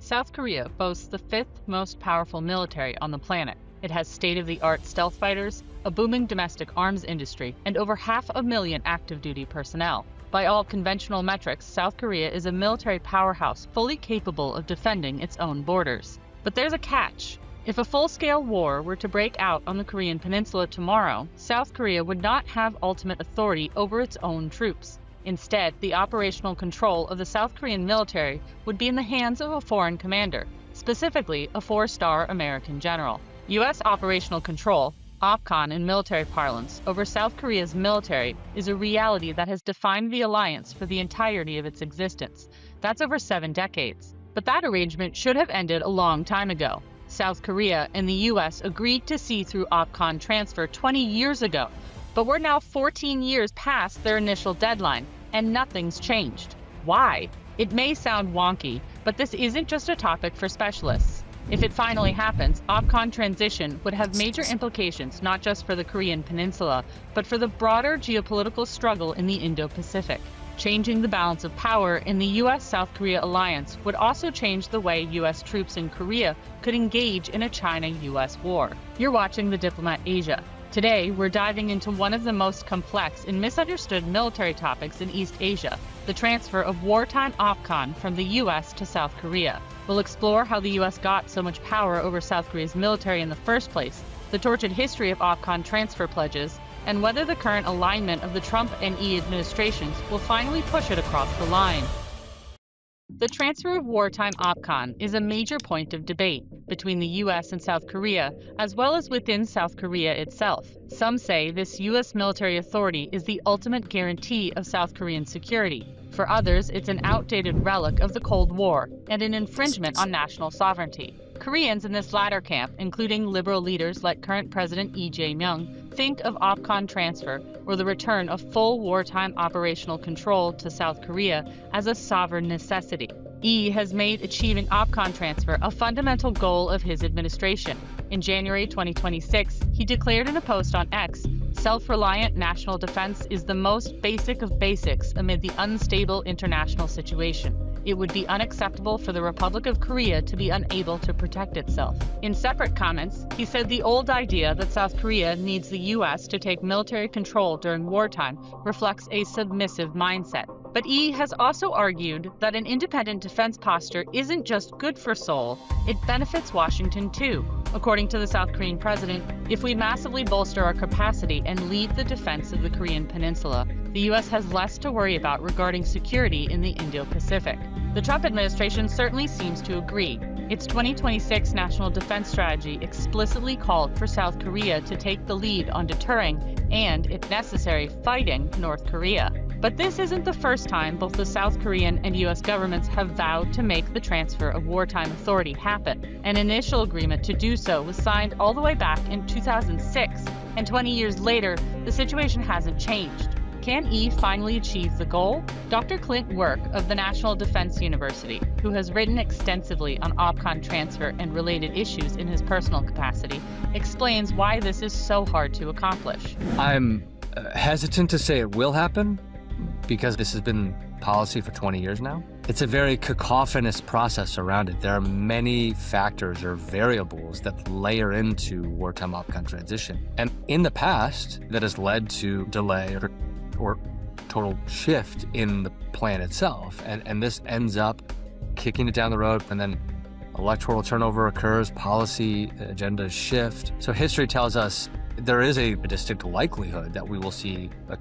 South Korea boasts the fifth most powerful military on the planet. It has state-of-the-art stealth fighters, a booming domestic arms industry, and over 500,000 active-duty personnel. By all conventional metrics, South Korea is a military powerhouse fully capable of defending its own borders. But there's a catch. If a full-scale war were to break out on the Korean Peninsula tomorrow, South Korea would not have ultimate authority over its own troops. Instead, the operational control of the South Korean military would be in the hands of a foreign commander, specifically a four-star American general. U.S. operational control, OPCON in military parlance, over South Korea's military is a reality that has defined the alliance for the entirety of its existence. That's over 7 decades. But that arrangement should have ended a long time ago. South Korea and the U.S. agreed to see through OPCON transfer 20 years ago, but we're now 14 years past their initial deadline, and nothing's changed. Why? It may sound wonky, but this isn't just a topic for specialists. If it finally happens, OPCON transition would have major implications not just for the Korean Peninsula, but for the broader geopolitical struggle in the Indo-Pacific. Changing the balance of power in the U.S. South Korea alliance would also change the way U.S. troops in Korea could engage in a China-U.S. war. You're watching The Diplomat Asia. Today, we're diving into one of the most complex and misunderstood military topics in East Asia, the transfer of wartime OPCON from the U.S. to South Korea. We'll explore how the U.S. got so much power over South Korea's military in the first place, the tortured history of OPCON transfer pledges, and whether the current alignment of the Trump and Yi administrations will finally push it across the line. The transfer of wartime OPCON is a major point of debate between the U.S. and South Korea, as well as within South Korea itself. Some say this U.S. military authority is the ultimate guarantee of South Korean security. For others, it's an outdated relic of the Cold War and an infringement on national sovereignty. Koreans in this latter camp, including liberal leaders like current President Jae-myung, think of OPCON transfer or the return of full wartime operational control to South Korea as a sovereign necessity. Yi has made achieving OPCON transfer a fundamental goal of his administration. In January 2026, he declared in a post on X, "Self-reliant national defense is the most basic of basics amid the unstable international situation. It would be unacceptable for the Republic of Korea to be unable to protect itself." In separate comments, he said the old idea that South Korea needs the U.S. to take military control during wartime reflects a submissive mindset. But Yi has also argued that an independent defense posture isn't just good for Seoul, it benefits Washington too. According to the South Korean president, if we massively bolster our capacity and lead the defense of the Korean Peninsula, the U.S. has less to worry about regarding security in the Indo-Pacific. The Trump administration certainly seems to agree. Its 2026 National Defense Strategy explicitly called for South Korea to take the lead on deterring and, if necessary, fighting North Korea. But this isn't the first time both the South Korean and U.S. governments have vowed to make the transfer of wartime authority happen. An initial agreement to do so was signed all the way back in 2006, and 20 years later, the situation hasn't changed. Can Yi finally achieve the goal? Dr. Clint Work of the National Defense University, who has written extensively on OPCON transfer and related issues in his personal capacity, explains why this is so hard to accomplish. I'm hesitant to say it will happen, because this has been policy for 20 years now. It's a very cacophonous process around it. There are many factors or variables that layer into wartime OPCON transition. And in the past, that has led to delay or total shift in the plan itself. And this ends up kicking it down the road, and then electoral turnover occurs, policy agendas shift. So history tells us there is a distinct likelihood that we will see a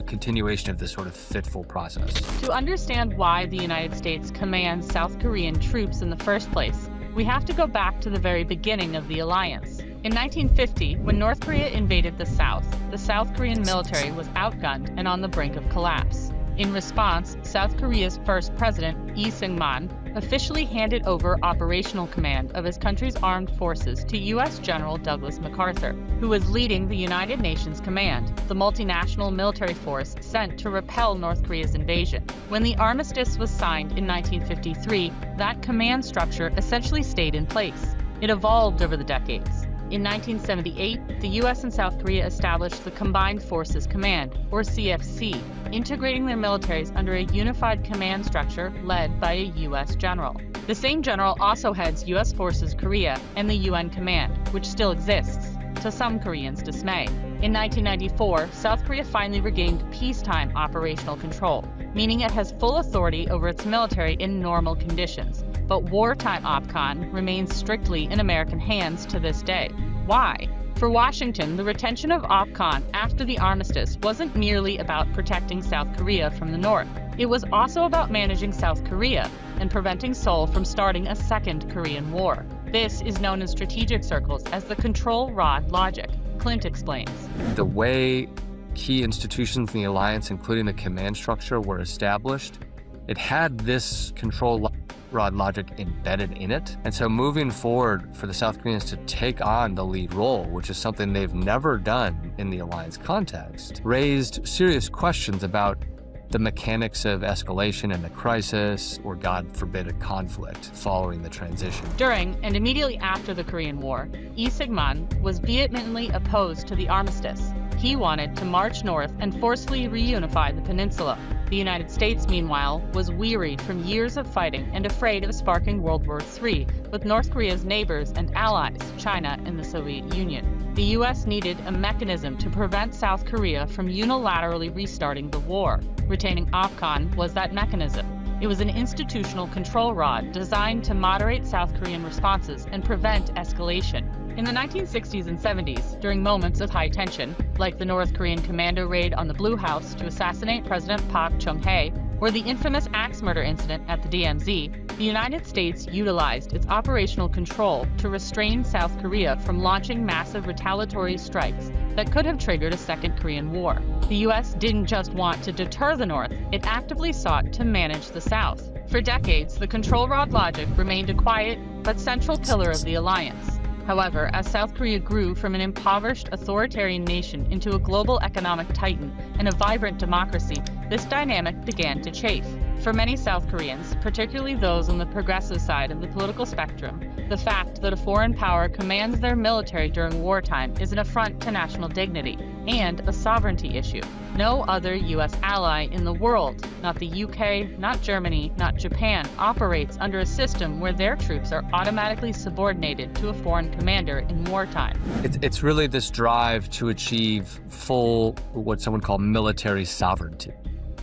continuation of this sort of fitful process. To understand why the United States commands South Korean troops in the first place, we have to go back to the very beginning of the alliance. In 1950, when North Korea invaded the South Korean military was outgunned and on the brink of collapse. In response, South Korea's first president, Lee Seung-man, officially handed over operational command of his country's armed forces to U.S. General Douglas MacArthur, who was leading the United Nations Command, the multinational military force sent to repel North Korea's invasion. When the armistice was signed in 1953, that command structure essentially stayed in place. It evolved over the decades. In 1978, the U.S. and South Korea established the Combined Forces Command, or CFC, integrating their militaries under a unified command structure led by a U.S. general. The same general also heads U.S. Forces Korea and the UN Command, which still exists, to some Koreans' dismay. In 1994, South Korea finally regained peacetime operational control, meaning it has full authority over its military in normal conditions. But wartime OPCON remains strictly in American hands to this day. Why? For Washington, the retention of OPCON after the armistice wasn't merely about protecting South Korea from the North. It was also about managing South Korea and preventing Seoul from starting a second Korean War. This is known in strategic circles as the control rod logic. Clint explains. The way key institutions in the alliance, including the command structure, were established, it had this control rod logic embedded in it. And so moving forward for the South Koreans to take on the lead role, which is something they've never done in the alliance context, raised serious questions about the mechanics of escalation in a crisis, or God forbid, a conflict following the transition. During and immediately after the Korean War, Lee Sik-man was vehemently opposed to the armistice. He wanted to march north and forcefully reunify the peninsula. The United States, meanwhile, was wearied from years of fighting and afraid of sparking World War III with North Korea's neighbors and allies, China and the Soviet Union. The U.S. needed a mechanism to prevent South Korea from unilaterally restarting the war. Retaining OPCON was that mechanism. It was an institutional control rod designed to moderate South Korean responses and prevent escalation. In the 1960s and 70s, during moments of high tension, like the North Korean commando raid on the Blue House to assassinate President Park Chung-hee, or the infamous axe murder incident at the DMZ, the United States utilized its operational control to restrain South Korea from launching massive retaliatory strikes that could have triggered a second Korean War. The U.S. didn't just want to deter the North, it actively sought to manage the South. For decades, the control rod logic remained a quiet but central pillar of the alliance. However, as South Korea grew from an impoverished authoritarian nation into a global economic titan and a vibrant democracy, this dynamic began to chafe. For many South Koreans, particularly those on the progressive side of the political spectrum, the fact that a foreign power commands their military during wartime is an affront to national dignity and a sovereignty issue. No other U.S. ally in the world, not the UK, not Germany, not Japan, operates under a system where their troops are automatically subordinated to a foreign commander in wartime. It's really this drive to achieve full, what someone called military sovereignty,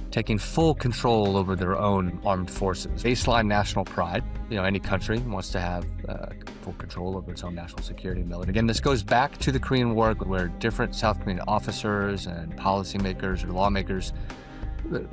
taking full control over their own armed forces. Baseline national pride. Any country wants to have full control over its own national security and military. Again, this goes back to the Korean War, where different South Korean officers and policymakers or lawmakers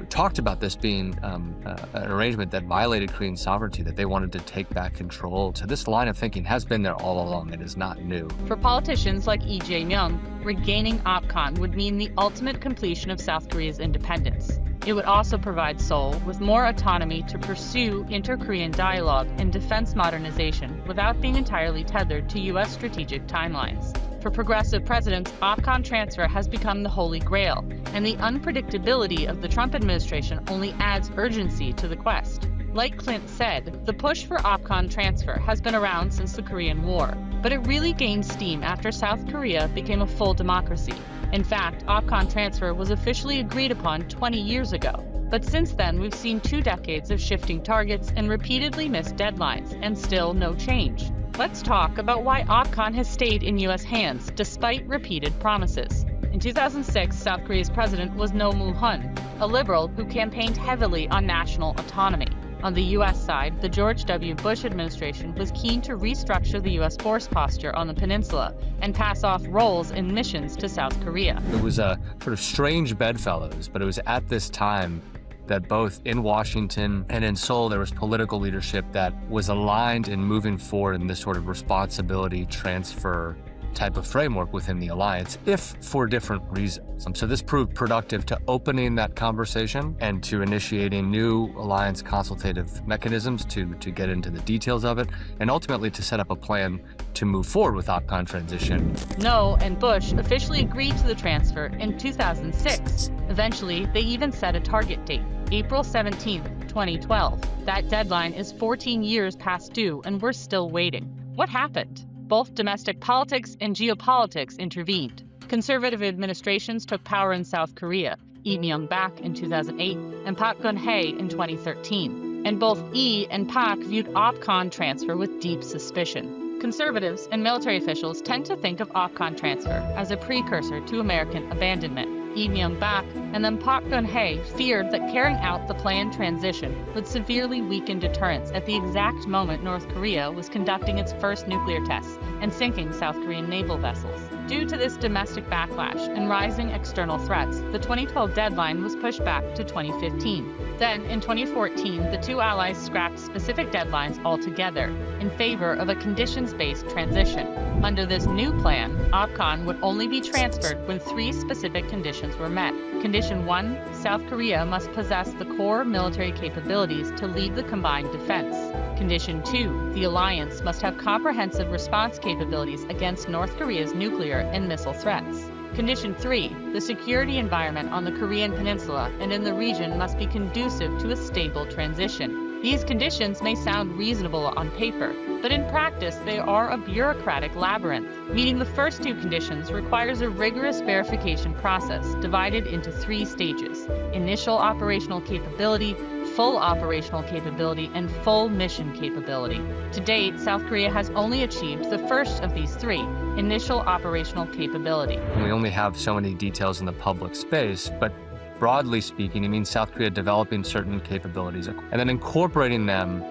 talked about this being an arrangement that violated Korean sovereignty, that they wanted to take back control. So this line of thinking has been there all along. It is not new. For politicians like Jae-myung, regaining OPCON would mean the ultimate completion of South Korea's independence. It would also provide Seoul with more autonomy to pursue inter-Korean dialogue and defense modernization without being entirely tethered to U.S. strategic timelines. For progressive presidents, OPCON transfer has become the holy grail, and the unpredictability of the Trump administration only adds urgency to the quest. Like Clint said, the push for OPCON transfer has been around since the Korean War, but it really gained steam after South Korea became a full democracy. In fact, OPCON transfer was officially agreed upon 20 years ago. But since then, we've seen 2 decades of shifting targets and repeatedly missed deadlines, and still no change. Let's talk about why OPCON has stayed in U.S. hands despite repeated promises. In 2006, South Korea's president was Roh Moo-hyun, a liberal who campaigned heavily on national autonomy. On the U.S. side, the George W. Bush administration was keen to restructure the U.S. force posture on the peninsula and pass off roles in missions to South Korea. It was a sort of strange bedfellows, but it was at this time that both in Washington and in Seoul, there was political leadership that was aligned in moving forward in this sort of responsibility transfer type of framework within the alliance, if for different reasons. So this proved productive to opening that conversation and to initiating new alliance consultative mechanisms to get into the details of it, and ultimately to set up a plan to move forward with OPCON transition. Roh and Bush officially agreed to the transfer in 2006. Eventually, they even set a target date, April 17, 2012. That deadline is 14 years past due, and we're still waiting. What happened? both domestic politics and geopolitics intervened. Conservative administrations took power in South Korea, Jae-myung back in 2008 and Park Geun-hye in 2013, and both Lee and Park viewed OPCON transfer with deep suspicion. Conservatives and military officials tend to think of OPCON transfer as a precursor to American abandonment. Jae-myung back and then Park Geun-hye feared that carrying out the planned transition would severely weaken deterrence at the exact moment North Korea was conducting its first nuclear tests and sinking South Korean naval vessels. Due to this domestic backlash and rising external threats, the 2012 deadline was pushed back to 2015. Then, in 2014, the two allies scrapped specific deadlines altogether in favor of a conditions-based transition. Under this new plan, OPCON would only be transferred when three specific conditions were met. Condition 1, South Korea must possess the core military capabilities to lead the combined defense. Condition 2, the alliance must have comprehensive response capabilities against North Korea's nuclear and missile threats. Condition 3, the security environment on the Korean Peninsula and in the region must be conducive to a stable transition. These conditions may sound reasonable on paper, but in practice they are a bureaucratic labyrinth. Meeting the first two conditions requires a rigorous verification process divided into three stages: initial operational capability, full operational capability, and full mission capability. To date, South Korea has only achieved the first of these three, initial operational capability. We only have so many details in the public space, but broadly speaking, it means South Korea developing certain capabilities and then incorporating them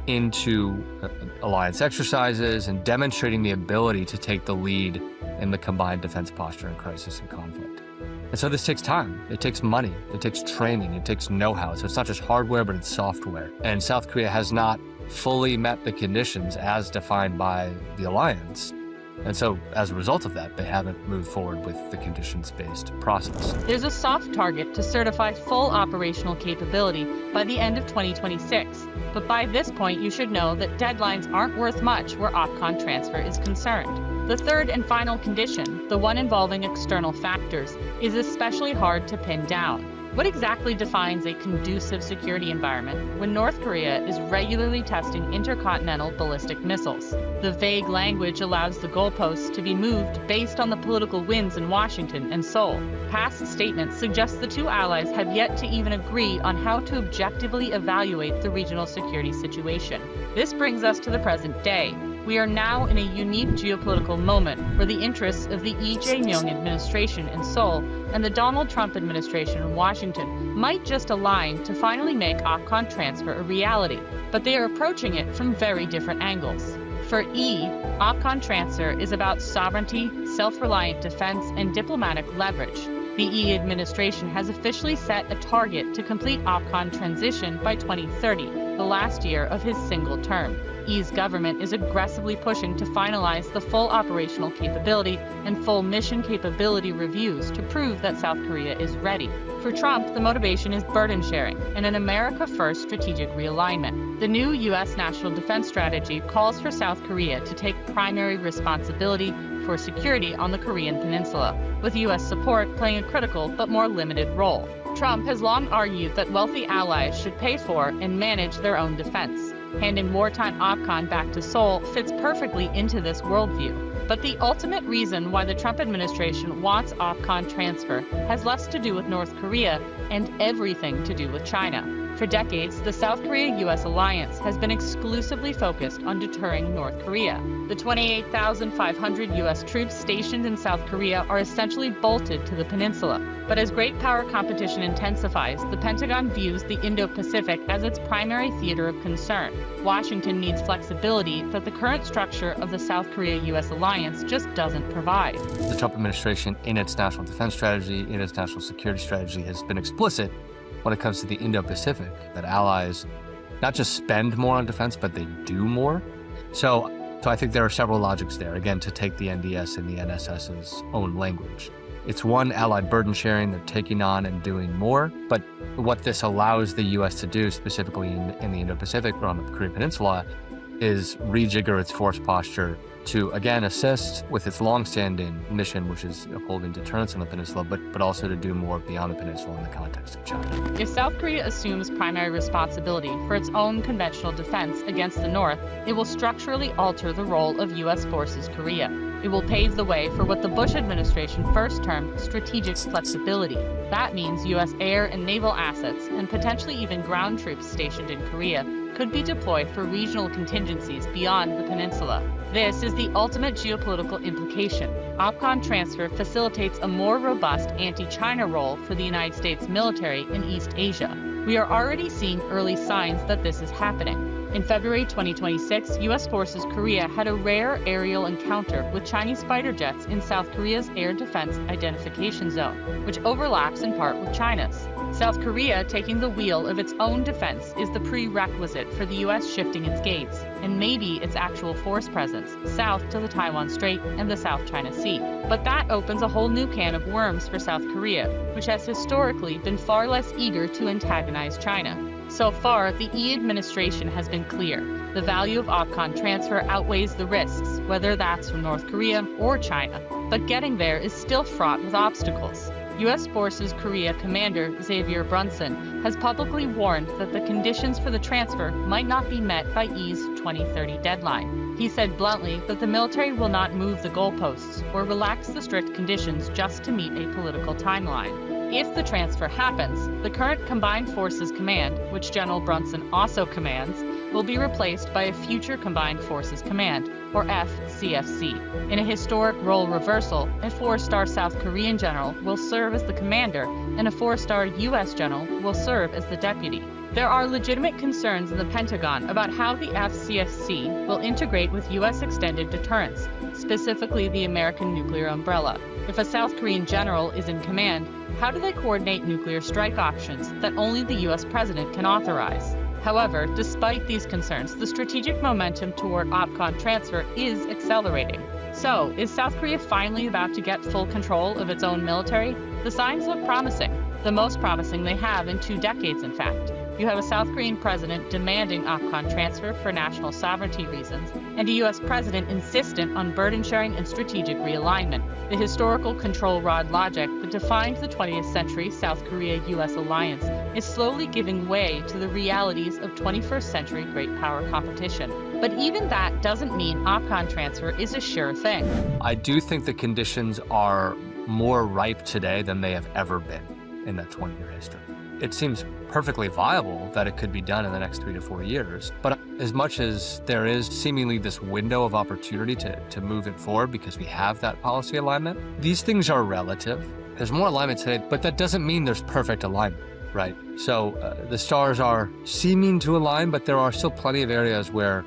into alliance exercises and demonstrating the ability to take the lead in the combined defense posture in crisis and conflict. And so this takes time, it takes money, it takes training, it takes know-how. So it's not just hardware, but it's software. And South Korea has not fully met the conditions as defined by the alliance. And so as a result of that, they haven't moved forward with the conditions-based process. There's a soft target to certify full operational capability by the end of 2026. But by this point, you should know that deadlines aren't worth much where OPCON transfer is concerned. The third and final condition, the one involving external factors, is especially hard to pin down. What exactly defines a conducive security environment when North Korea is regularly testing intercontinental ballistic missiles? The vague language allows the goalposts to be moved based on the political winds in Washington and Seoul. Past statements suggest the two allies have yet to even agree on how to objectively evaluate the regional security situation. This brings us to the present day. We are now in a unique geopolitical moment where the interests of the Jae-myung administration in Seoul and the Donald Trump administration in Washington might just align to finally make OPCON transfer a reality, but they are approaching it from very different angles. For OPCON transfer is about sovereignty, self-reliant defense, and diplomatic leverage. The administration has officially set a target to complete OPCON transition by 2030, the last year of his single term. Yi's government is aggressively pushing to finalize the full operational capability and full mission capability reviews to prove that South Korea is ready. For Trump, the motivation is burden sharing and an America First strategic realignment. The new U.S. national defense strategy calls for South Korea to take primary responsibility for security on the Korean Peninsula, with U.S. support playing a critical but more limited role. Trump has long argued that wealthy allies should pay for and manage their own defense. Handing wartime OPCON back to Seoul fits perfectly into this worldview. But the ultimate reason why the Trump administration wants OPCON transfer has less to do with North Korea and everything to do with China. For decades, the South Korea-U.S. alliance has been exclusively focused on deterring North Korea. The 28,500 U.S. troops stationed in South Korea are essentially bolted to the peninsula. But as great power competition intensifies, the Pentagon views the Indo-Pacific as its primary theater of concern. Washington needs flexibility that the current structure of the South Korea-U.S. alliance just doesn't provide. The Trump administration, in its national defense strategy, in its national security strategy, has been explicit when it comes to the Indo-Pacific, that allies not just spend more on defense, but they do more. So I think there are several logics there, again, to take the NDS and the NSS's own language. It's one, allied burden sharing, they're taking on and doing more, but what this allows the U.S. to do, specifically in the Indo-Pacific or on the Korean Peninsula, is rejigger its force posture to, again, assist with its longstanding mission, which is upholding deterrence on the peninsula, but also to do more beyond the peninsula in the context of China. If South Korea assumes primary responsibility for its own conventional defense against the North, it will structurally alter the role of U.S. forces Korea. It will pave the way for what the Bush administration first termed strategic flexibility. That means U.S. air and naval assets, and potentially even ground troops stationed in Korea, could be deployed for regional contingencies beyond the peninsula. This is the ultimate geopolitical implication. OPCON transfer facilitates a more robust anti-China role for the United States military in East Asia. We are already seeing early signs that this is happening. In February 2026, U.S. forces Korea had a rare aerial encounter with Chinese fighter jets in South Korea's Air Defense Identification Zone, which overlaps in part with China's. South Korea taking the wheel of its own defense is the prerequisite for the U.S. shifting its gaze, and maybe its actual force presence, south to the Taiwan Strait and the South China Sea. But that opens a whole new can of worms for South Korea, which has historically been far less eager to antagonize China. So far, the Yi administration has been clear. The value of OPCON transfer outweighs the risks, whether that's from North Korea or China. But getting there is still fraught with obstacles. U.S. Forces Korea Commander Xavier Brunson has publicly warned that the conditions for the transfer might not be met by Yi's 2030 deadline. He said bluntly that the military will not move the goalposts or relax the strict conditions just to meet a political timeline. If the transfer happens, the current Combined Forces Command, which General Brunson also commands, will be replaced by a future Combined Forces Command, or FCFC. In a historic role reversal, a 4-star South Korean general will serve as the commander, and a 4-star U.S. general will serve as the deputy. There are legitimate concerns in the Pentagon about how the FCFC will integrate with U.S. extended deterrence, specifically the American nuclear umbrella. If a South Korean general is in command, how do they coordinate nuclear strike options that only the U.S. president can authorize? However, despite these concerns, the strategic momentum toward OPCON transfer is accelerating. So, is South Korea finally about to get full control of its own military? The signs look promising, the most promising they have in 2 decades, in fact. You have a South Korean president demanding OPCON transfer for national sovereignty reasons, and a U.S. president insistent on burden sharing and strategic realignment. The historical control rod logic that defined the 20th century South Korea-U.S. alliance is slowly giving way to the realities of 21st century great power competition. But even that doesn't mean OPCON transfer is a sure thing. I do think the conditions are more ripe today than they have ever been in that 20-year history. It seems perfectly viable that it could be done in the next 3 to 4 years. But as much as there is seemingly this window of opportunity to move it forward because we have that policy alignment, these things are relative. There's more alignment today, but that doesn't mean there's perfect alignment, right? So the stars are seeming to align, but there are still plenty of areas where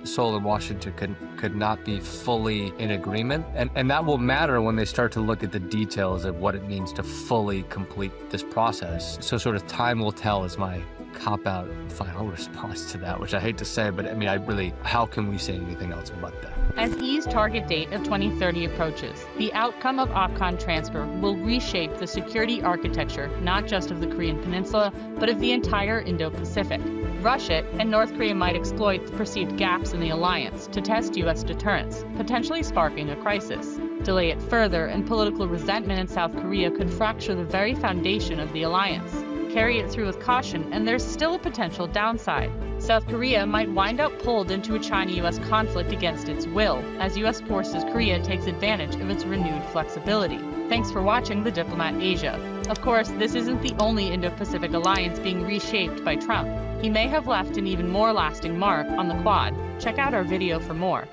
Seoul and Washington could not be fully in agreement. And that will matter when they start to look at the details of what it means to fully complete this process. So sort of time will tell is my cop-out final response to that, which I hate to say, but I mean, how can we say anything else but that? As Yi's target date of 2030 approaches, the outcome of OPCON transfer will reshape the security architecture not just of the Korean Peninsula, but of the entire Indo-Pacific. Russia and North Korea might exploit the perceived gaps in the alliance to test U.S. deterrence, potentially sparking a crisis. Delay it further, and political resentment in South Korea could fracture the very foundation of the alliance. Carry it through with caution, and there's still a potential downside. South Korea might wind up pulled into a China-U.S. conflict against its will, as U.S. Forces Korea takes advantage of its renewed flexibility. Thanks for watching The Diplomat Asia. Of course, this isn't the only Indo-Pacific alliance being reshaped by Trump. He may have left an even more lasting mark on the Quad. Check out our video for more.